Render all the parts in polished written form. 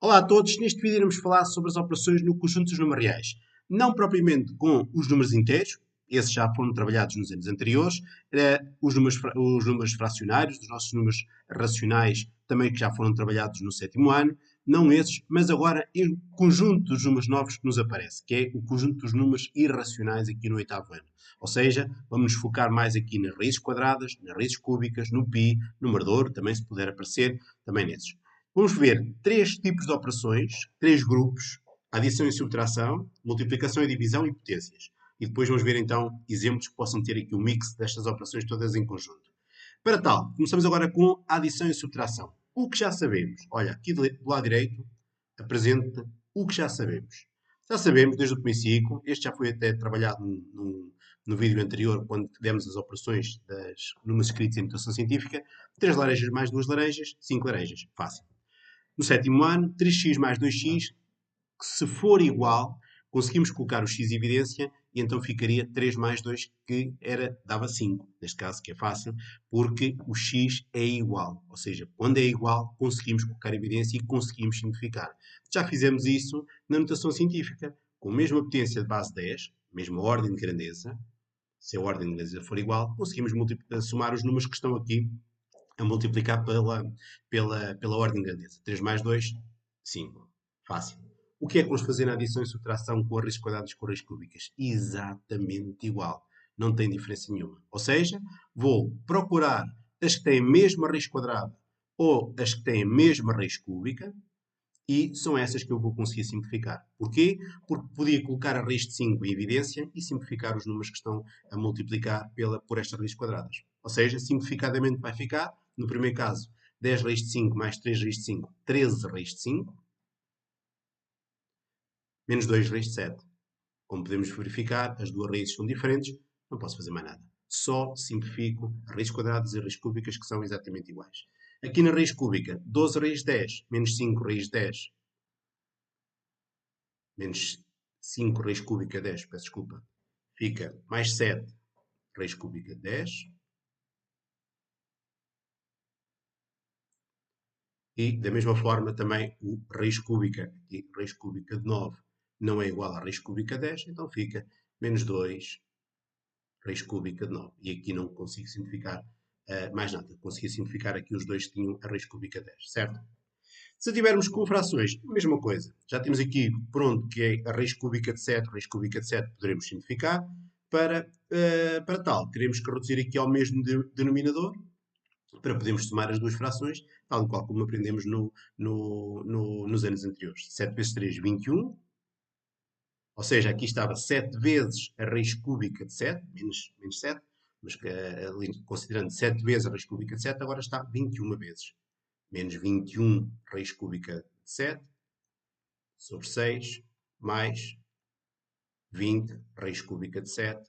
Olá a todos, neste vídeo iremos falar sobre as operações no conjunto dos números reais. Não propriamente com os números inteiros, esses já foram trabalhados nos anos anteriores, os números fracionários, os nossos números racionais também que já foram trabalhados no sétimo ano, não esses, mas agora em conjunto dos números novos que nos aparece, que é o conjunto dos números irracionais aqui no oitavo ano. Ou seja, vamos nos focar mais aqui nas raízes quadradas, nas raízes cúbicas, no π, no numerador, também se puder aparecer, também nesses. Vamos ver três tipos de operações, três grupos: adição e subtração, multiplicação e divisão e potências. E depois vamos ver então exemplos que possam ter aqui o mix destas operações todas em conjunto. Para tal, começamos agora com a adição e subtração. O que já sabemos. Olha, aqui do lado direito apresenta o que já sabemos. Já sabemos desde o primeiro ciclo, este já foi até trabalhado no vídeo anterior, quando demos as operações dos números escritos em notação científica: 3 laranjas mais 2 laranjas, 5 laranjas. Fácil. No sétimo ano, 3x mais 2x, que se for igual, conseguimos colocar o x em evidência e então ficaria 3 mais 2, que dava 5. Neste caso, que é fácil, porque o x é igual. Ou seja, quando é igual, conseguimos colocar em evidência e conseguimos simplificar. Já fizemos isso na notação científica, com a mesma potência de base 10, mesma ordem de grandeza. Se a ordem de grandeza for igual, conseguimos somar os números que estão aqui a multiplicar pela ordem de grandeza. 3 mais 2, 5. Fácil. O que é que vamos fazer na adição e subtração com as raízes quadradas e com as raízes cúbicas? Exatamente igual. Não tem diferença nenhuma. Ou seja, vou procurar as que têm a mesma raiz quadrada ou as que têm a mesma raiz cúbica, e são essas que eu vou conseguir simplificar. Porquê? Porque podia colocar a raiz de 5 em evidência e simplificar os números que estão a multiplicar por estas raízes quadradas. Ou seja, simplificadamente vai ficar, no primeiro caso, 10 raiz de 5 mais 3 raiz de 5, 13 raiz de 5, menos 2 raiz de 7. Como podemos verificar, as duas raízes são diferentes, não posso fazer mais nada. Só simplifico as raízes quadradas e as raízes cúbicas, que são exatamente iguais. Aqui na raiz cúbica, 12 raiz de 10 menos 5 raiz de 10 menos 5 raiz cúbica 10, peço desculpa, fica mais 7 raiz cúbica 10. E, da mesma forma, também o raiz cúbica, aqui, raiz cúbica de 9 não é igual à raiz cúbica 10, então fica menos 2 raiz cúbica de 9. E aqui não consigo simplificar mais nada. Consegui simplificar aqui os dois que tinham a raiz cúbica 10, certo? Se tivermos com frações, a mesma coisa. Já temos aqui pronto que é a raiz cúbica de 7, raiz cúbica de 7, poderemos simplificar. Para tal, teremos que reduzir aqui ao mesmo denominador para podermos somar as duas frações, tal e qual como aprendemos nos anos anteriores. 7 vezes 3, 21. Ou seja, aqui estava 7 vezes a raiz cúbica de 7, menos 7, mas considerando 7 vezes a raiz cúbica de 7, agora está 21 vezes. Menos 21 raiz cúbica de 7 sobre 6, mais 20 raiz cúbica de 7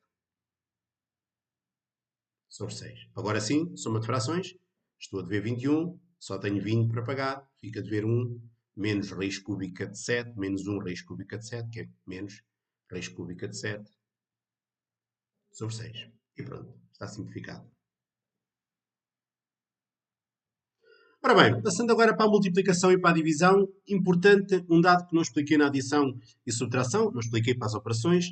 sobre 6. Agora sim, soma de frações. Estou a dever 21, só tenho 20 para pagar, fica a dever 1, menos raiz cúbica de 7, menos 1 raiz cúbica de 7, que é menos raiz cúbica de 7 sobre 6. E pronto, está simplificado. Ora bem, passando agora para a multiplicação e para a divisão, importante, um dado que não expliquei na adição e subtração, não expliquei para as operações: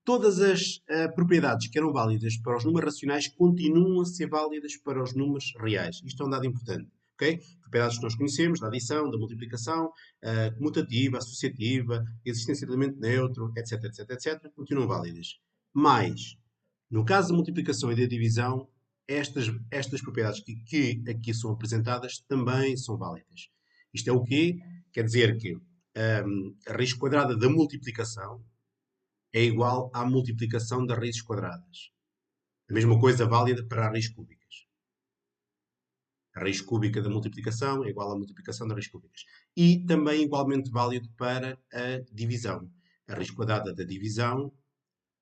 todas as propriedades que eram válidas para os números racionais continuam a ser válidas para os números reais. Isto é um dado importante. Okay? Propriedades que nós conhecemos, da adição, da multiplicação, comutativa, associativa, existência de elemento neutro, etc, etc, etc, continuam válidas. Mas, no caso da multiplicação e da divisão, estas propriedades que aqui são apresentadas também são válidas. Isto é o quê? Quer dizer que a raiz quadrada da multiplicação é igual à multiplicação das raízes quadradas. A mesma coisa válida para as raízes cúbicas. A raiz cúbica da multiplicação é igual à multiplicação das raízes cúbicas. E também igualmente válido para a divisão. A raiz quadrada da divisão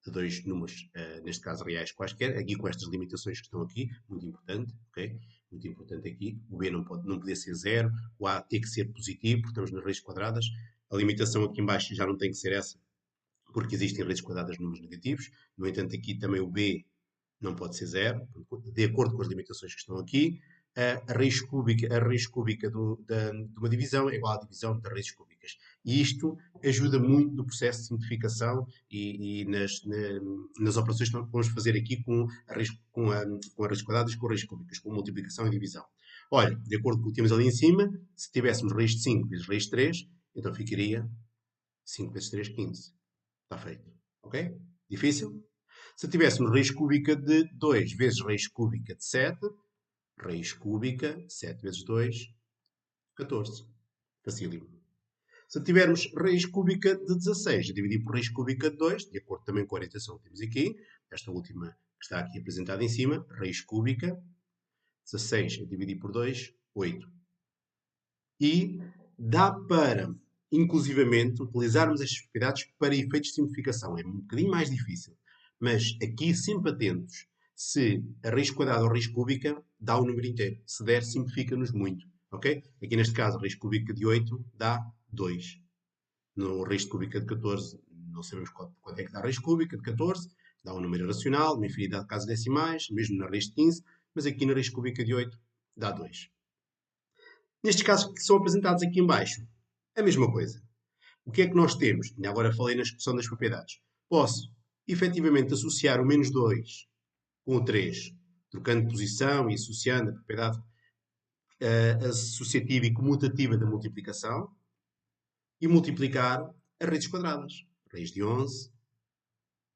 de dois números, neste caso reais quaisquer, aqui com estas limitações que estão aqui, muito importante, ok? Muito importante aqui, o B não poder ser 0, o A tem que ser positivo, porque estamos nas raízes quadradas, a limitação aqui em baixo já não tem que ser essa, porque existem raízes quadradas de números negativos, no entanto aqui também o B não pode ser 0, de acordo com as limitações que estão aqui. A raiz cúbica de uma divisão é igual à divisão das raízes cúbicas. E isto ajuda muito no processo de simplificação e nas operações que nós vamos fazer aqui com a raiz quadradas, com raízes cúbicas, com multiplicação e divisão. Olha, de acordo com o que temos ali em cima, se tivéssemos raiz de 5 vezes raiz de 3, então ficaria 5 vezes 3, 15. Está feito. Ok? Difícil? Se tivéssemos raiz cúbica de 2 vezes raiz cúbica de 7, raiz cúbica, 7 vezes 2, 14. Facílimo. Se tivermos raiz cúbica de 16 a dividir por raiz cúbica de 2, de acordo também com a orientação que temos aqui, esta última que está aqui apresentada em cima, raiz cúbica, 16 a dividir por 2, 8. E dá para, inclusivamente, utilizarmos estas propriedades para efeitos de simplificação. É um bocadinho mais difícil. Mas aqui, sempre atentos. Se a raiz quadrada ou a raiz cúbica dá o número inteiro. Se der, simplifica-nos muito. Ok? Aqui neste caso, a raiz cúbica de 8 dá 2. No raiz cúbica de 14, não sabemos quanto é que dá a raiz cúbica de 14. Dá um número racional, uma infinidade de casos decimais, mesmo na raiz de 15. Mas aqui na raiz cúbica de 8 dá 2. Nestes casos que são apresentados aqui em baixo, a mesma coisa. O que é que nós temos? E agora falei na expressão das propriedades. Posso, efetivamente, associar o menos 2 com o 3, trocando posição e associando a propriedade associativa e comutativa da multiplicação, e multiplicar as raízes quadradas. Raiz de 11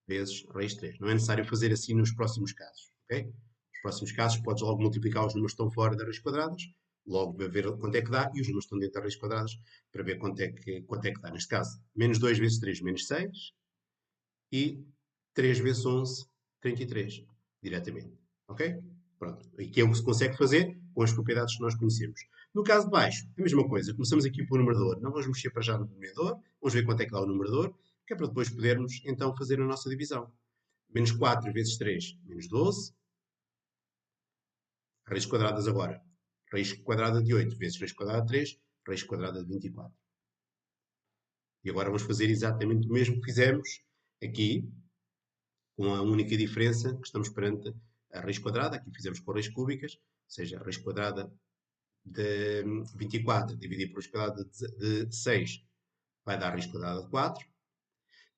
vezes raiz de 3. Não é necessário fazer assim nos próximos casos. Okay? Nos próximos casos, podes logo multiplicar os números que estão fora das raízes quadradas, logo para ver quanto é que dá, e os números que estão dentro das raízes quadradas para ver quanto é que dá. Neste caso, menos 2 vezes 3, menos 6, e 3 vezes 11, 33, diretamente. Ok? Pronto. E que é o que se consegue fazer com as propriedades que nós conhecemos. No caso de baixo, a mesma coisa. Começamos aqui pelo numerador. Não vamos mexer para já no numerador. Vamos ver quanto é que dá o numerador, que é para depois podermos, então, fazer a nossa divisão. Menos 4 vezes 3, menos 12. Raízes quadradas agora. Raiz quadrada de 8 vezes raiz quadrada de 3, raiz quadrada de 24. E agora vamos fazer exatamente o mesmo que fizemos aqui, com a única diferença que estamos perante a raiz quadrada. Aqui fizemos com raízes cúbicas, ou seja, a raiz quadrada de 24 dividido por raiz quadrada de 6 vai dar raiz quadrada de 4.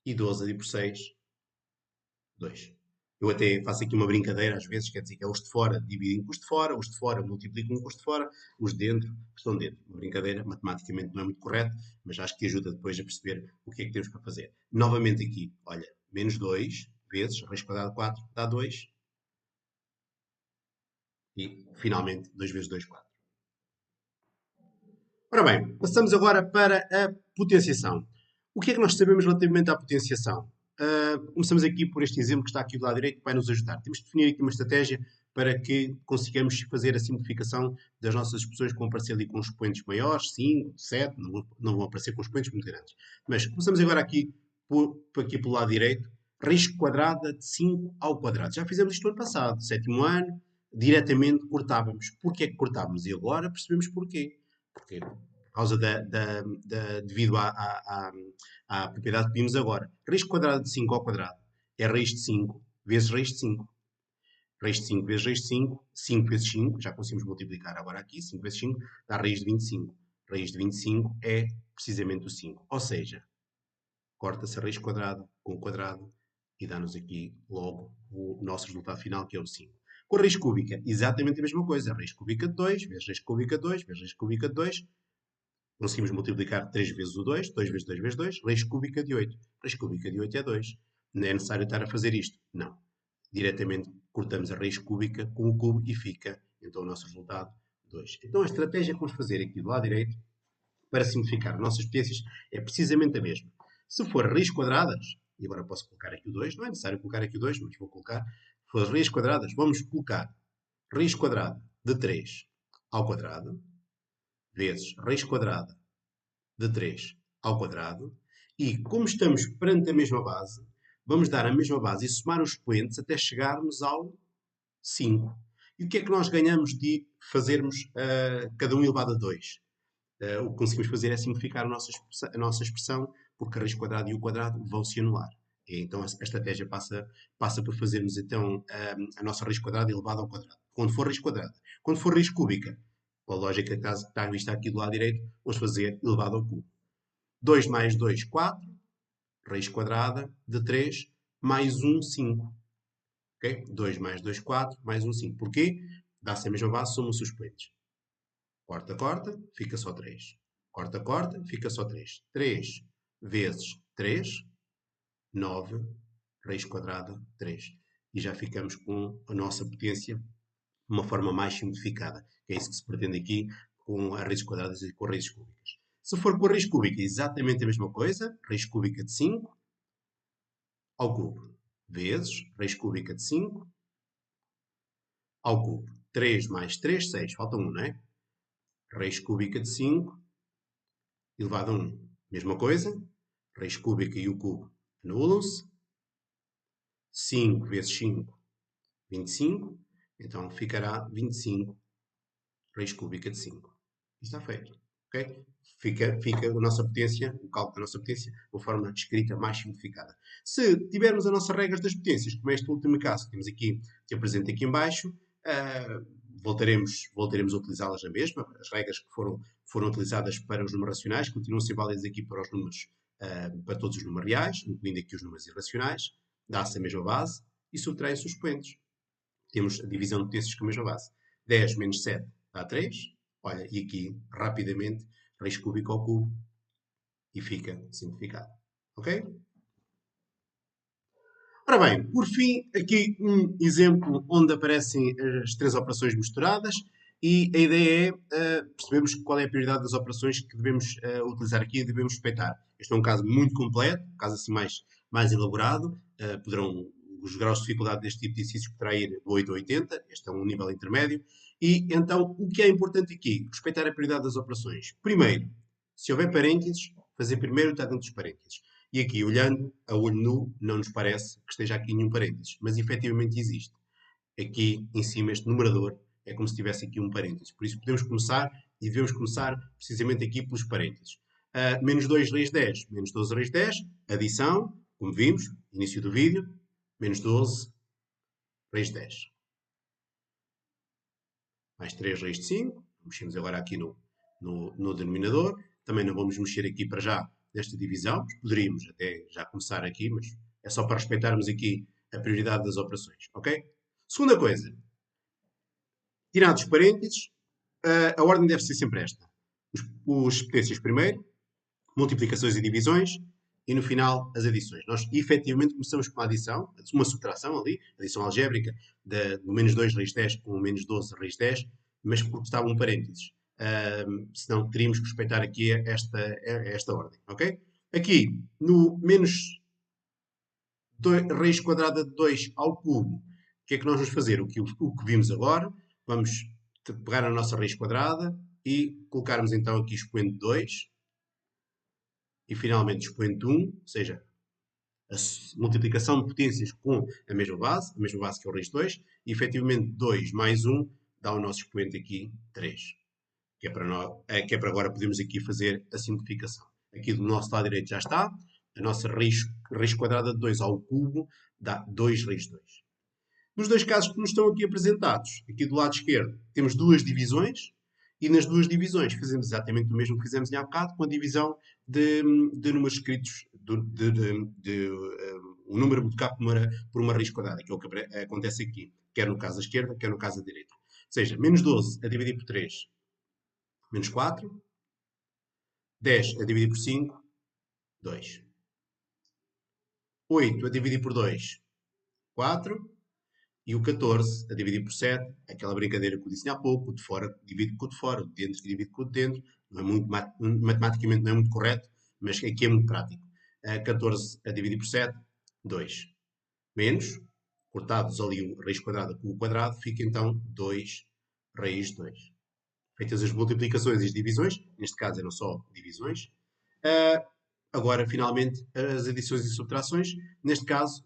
E 12 dividido por 6, 2. Eu até faço aqui uma brincadeira, às vezes, quer dizer que é os de fora dividem com os de fora, os de fora multiplicam com os de fora, os de dentro estão dentro. Uma brincadeira, matematicamente não é muito correto, mas acho que ajuda depois a perceber o que é que temos para fazer. Novamente aqui, olha, menos 2 vezes raiz quadrada de 4 dá 2. E, finalmente, 2 vezes 2, 4. Ora bem, passamos agora para a potenciação. O que é que nós sabemos relativamente à potenciação? Começamos aqui por este exemplo que está aqui do lado direito, que vai nos ajudar. Temos de definir aqui uma estratégia para que consigamos fazer a simplificação das nossas expressões que vão aparecer ali com expoentes maiores, 5, 7, não vão aparecer com expoentes muito grandes. Mas começamos agora aqui pelo lado direito, raiz quadrada de 5 ao quadrado. Já fizemos isto no ano passado, sétimo ano, diretamente cortávamos. Porquê que cortávamos? E agora percebemos porquê. Porque por causa devido à propriedade que vimos agora. Raiz quadrada de 5 ao quadrado é raiz de 5 vezes raiz de 5. Raiz de 5 vezes raiz de 5, 5 vezes 5, já conseguimos multiplicar agora aqui, 5 vezes 5 dá raiz de 25. Raiz de 25 é precisamente o 5. Ou seja, corta-se a raiz quadrada com o quadrado e dá-nos aqui logo o nosso resultado final, que é o 5. Com a raiz cúbica, exatamente a mesma coisa. Raiz cúbica de 2, vezes raiz cúbica de 2, vezes raiz cúbica de 2. Conseguimos multiplicar 3 vezes o 2, 2 vezes 2 vezes 2, raiz cúbica de 8. Raiz cúbica de 8 é 2. Não é necessário estar a fazer isto. Não. Diretamente cortamos a raiz cúbica com o cubo e fica, então, o nosso resultado 2. Então, a estratégia que vamos fazer aqui do lado direito, para simplificar as nossas potências, é precisamente a mesma. Se for raízes quadradas, e agora posso colocar aqui o 2, não é necessário colocar aqui o 2, mas vou colocar, se for raízes quadradas, vamos colocar raiz quadrada de 3 ao quadrado, vezes raiz quadrada de 3 ao quadrado, e como estamos perante a mesma base, vamos dar a mesma base e somar os expoentes até chegarmos ao 5. E o que é que nós ganhamos de fazermos cada um elevado a 2? O que conseguimos fazer é simplificar a nossa expressão, porque a raiz quadrada e o quadrado vão se anular. E então a estratégia passa por fazermos então a nossa raiz quadrada elevada ao quadrado. Quando for raiz quadrada. Quando for raiz cúbica, com a lógica que está vista aqui do lado direito, vamos fazer elevado ao cubo. 2 mais 2, 4. Raiz quadrada de 3 mais 1, 5. Ok? 2 mais 2, 4, mais 1, 5. Porquê? Dá-se a mesma base, somam-se os expoentes. Corta, corta, fica só 3. Corta, corta, fica só 3. 3 vezes 3, 9, raiz quadrada, 3. E já ficamos com a nossa potência de uma forma mais simplificada. Que é isso que se pretende aqui com as raízes quadradas e com as raízes cúbicas. Se for com a raiz cúbica, exatamente a mesma coisa. Raiz cúbica de 5 ao cubo. Vezes raiz cúbica de 5 ao cubo. 3 mais 3, 6. Falta 1, não é? Raiz cúbica de 5 elevado a 1. Mesma coisa. Raiz cúbica e o cubo anulam-se. 5 vezes 5, 25. Então ficará 25 raiz cúbica de 5. Isto está feito. Okay? Fica a nossa potência, o cálculo da nossa potência, de uma forma escrita mais simplificada. Se tivermos as nossas regras das potências, como este último caso que temos aqui, que apresento aqui em baixo, voltaremos a utilizá-las na mesma. As regras que foram utilizadas para os números racionais continuam a ser válidas aqui para os números, para todos os números reais, incluindo aqui os números irracionais. Dá-se a mesma base e subtrai-se os expoentes. Temos a divisão de potências com a mesma base. 10 menos 7 dá 3. Olha, e aqui, rapidamente, raiz cúbica ao cubo e fica simplificado. Ok? Ora bem, por fim, aqui um exemplo onde aparecem as três operações misturadas e a ideia é percebermos qual é a prioridade das operações que devemos utilizar aqui e devemos respeitar. Este é um caso muito completo, um caso assim mais elaborado. Os graus de dificuldade deste tipo de exercícios poderá ir do 8 a 80, este é um nível intermédio. E então, o que é importante aqui? Respeitar a prioridade das operações. Primeiro, se houver parênteses, fazer primeiro o que está dentro dos parênteses. E aqui, olhando a olho nu, não nos parece que esteja aqui nenhum parênteses, mas efetivamente existe. Aqui, em cima, este numerador é como se tivesse aqui um parênteses. Por isso, podemos começar e devemos começar precisamente aqui pelos parênteses. Menos 2 raiz 10, menos 12 raiz 10, adição, como vimos, início do vídeo, menos 12 raiz 10. Mais 3 raiz de 5, mexemos agora aqui no denominador. Também não vamos mexer aqui para já nesta divisão, poderíamos até já começar aqui, mas é só para respeitarmos aqui a prioridade das operações, ok? Segunda coisa, tirados os parênteses, a ordem deve ser sempre esta. Os potências primeiro, multiplicações e divisões, e no final as adições. Nós efetivamente começamos com uma adição, uma subtração ali, adição algébrica, do menos 2 raiz 10 com o menos 12 raiz 10, mas porque estava um parênteses. Senão teríamos que respeitar aqui esta ordem, ok? Aqui, no menos raiz quadrada de 2 ao cubo, o que é que nós vamos fazer? O que vimos agora, vamos pegar a nossa raiz quadrada e colocarmos então aqui expoente 2 e finalmente expoente 1, ou seja, a multiplicação de potências com a mesma base que é o raiz de 2, e efetivamente 2 mais 1 dá o nosso expoente aqui 3, que é para agora podermos aqui fazer a simplificação. Aqui do nosso lado direito já está, a nossa raiz quadrada de 2 ao cubo dá 2 raiz de 2. Nos dois casos que nos estão aqui apresentados, aqui do lado esquerdo, temos duas divisões, e nas duas divisões fazemos exatamente o mesmo que fizemos há bocado, com a divisão de números escritos, um número multiplicado por uma raiz quadrada, que é o que acontece aqui, quer no caso da esquerda, quer no caso da direita. Ou seja, menos 12 a dividir por 3, menos 4. 10 a dividir por 5, 2. 8 a dividir por 2, 4. E o 14 a dividir por 7, aquela brincadeira que eu disse há pouco, o de fora divide com o de fora, o de dentro divide com o de dentro. Não é muito, matematicamente não é muito correto, mas aqui é muito prático. 14 a dividir por 7, 2. Menos, cortados ali a raiz quadrada com o quadrado, fica então 2 raiz de 2. Feitas as multiplicações e as divisões, neste caso eram só divisões. Agora, finalmente, as adições e subtrações. Neste caso,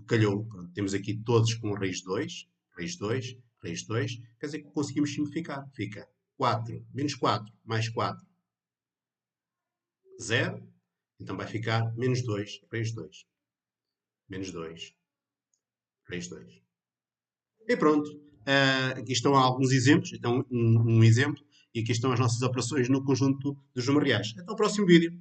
calhou. Pronto, temos aqui todos com raiz de 2, raiz de 2, raiz de 2. Quer dizer que conseguimos simplificar. Fica 4 menos 4 mais 4, 0. Então vai ficar menos 2, raiz de 2. Menos 2, raiz de 2. E pronto. Aqui estão alguns exemplos. Então, um exemplo. E aqui estão as nossas operações no conjunto dos números reais. Até o próximo vídeo.